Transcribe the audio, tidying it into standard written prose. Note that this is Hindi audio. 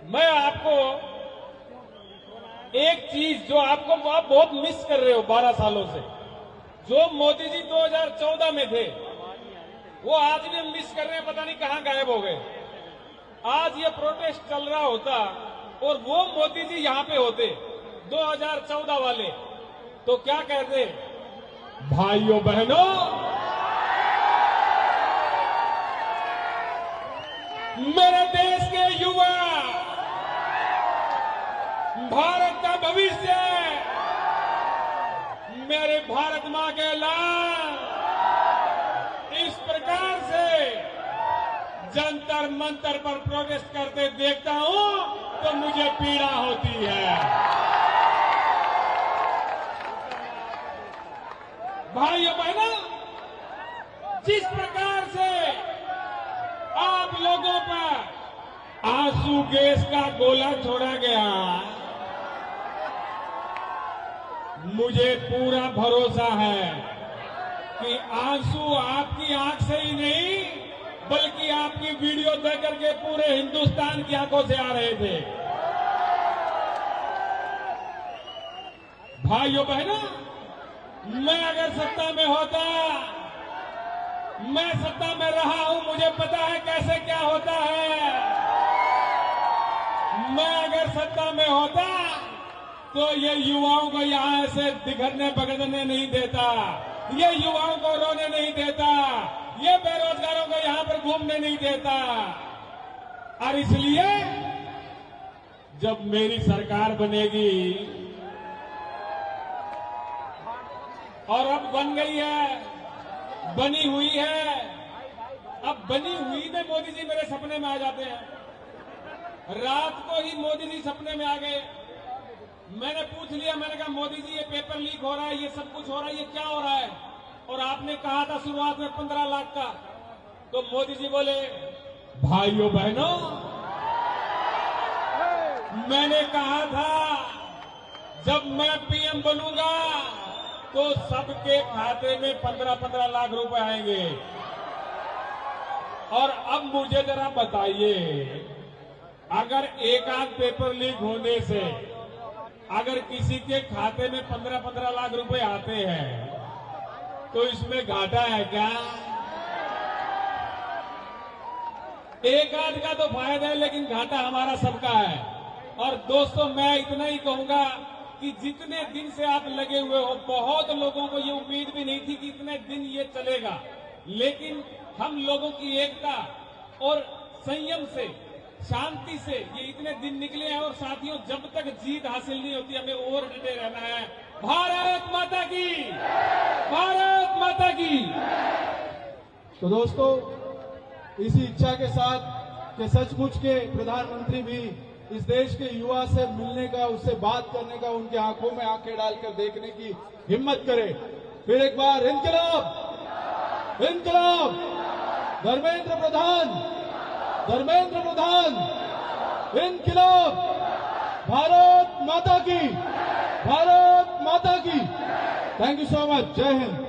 मैं आपको एक चीज जो आप बहुत मिस कर रहे हो 12 सालों से, जो मोदी जी 2014 में थे वो आज भी हम मिस कर रहे हैं, पता नहीं कहां गायब हो गए। आज ये प्रोटेस्ट चल रहा होता और वो मोदी जी यहां पे होते 2014 वाले, तो क्या कहते? भाइयों बहनों, मेरे देश के युवा, भारत का भविष्य, मेरे भारत मां के लाल, इस प्रकार से जंतर मंतर पर प्रोटेस्ट करते देखता हूं तो मुझे पीड़ा होती है। भाइयों बहनों, जिस प्रकार से आप लोगों पर आंसू गैस का गोला छोड़ा गया, मुझे पूरा भरोसा है कि आंसू आपकी आंख से ही नहीं बल्कि आपकी वीडियो देख करके पूरे हिंदुस्तान की आंखों से आ रहे थे। भाइयों बहनों, मैं अगर सत्ता में होता, मैं सत्ता में रहा हूं, मुझे पता है कैसे क्या होता है। मैं अगर सत्ता में होता तो ये युवाओं को यहां से बिखरने बगड़ने नहीं देता, ये युवाओं को रोने नहीं देता, ये बेरोजगारों को यहां पर घूमने नहीं देता। और इसलिए जब मेरी सरकार बनेगी, और अब बन गई है, बनी हुई है, अब बनी हुई में मोदी जी मेरे सपने में आ जाते हैं। रात को ही मोदी जी सपने में आ गए। मैंने पूछ लिया, मैंने कहा मोदी जी ये पेपर लीक हो रहा है, ये सब कुछ हो रहा है, ये क्या हो रहा है? और आपने कहा था शुरुआत में 15 लाख का, तो मोदी जी बोले, भाइयों बहनों, मैंने कहा था जब मैं पीएम बनूंगा तो सबके खाते में 15-15 लाख रुपए आएंगे। और अब मुझे जरा बताइए, अगर एक आध पेपर लीक होने से अगर किसी के खाते में 15-15 लाख रुपए आते हैं तो इसमें घाटा है क्या? एक आध का तो फायदा है, लेकिन घाटा हमारा सबका है। और दोस्तों, मैं इतना ही कहूंगा कि जितने दिन से आप लगे हुए हो, बहुत लोगों को ये उम्मीद भी नहीं थी कि इतने दिन ये चलेगा, लेकिन हम लोगों की एकता और संयम से, शांति से ये इतने दिन निकले हैं। और साथियों, जब तक जीत हासिल नहीं होती, हमें और डटे रहना है। भारत माता की, भारत माता की। तो दोस्तों, इसी इच्छा के साथ कि सचमुच के प्रधानमंत्री भी इस देश के युवा से मिलने का, उससे बात करने का, उनकी आंखों में आंखें डालकर देखने की हिम्मत करे, फिर एक बार इंकलाब, इंकलाब, धर्मेंद्र प्रधान, धर्मेंद्र प्रधान, इंकलाब, भारत माता की, भारत माता की। Thank you so much. जय हिंद।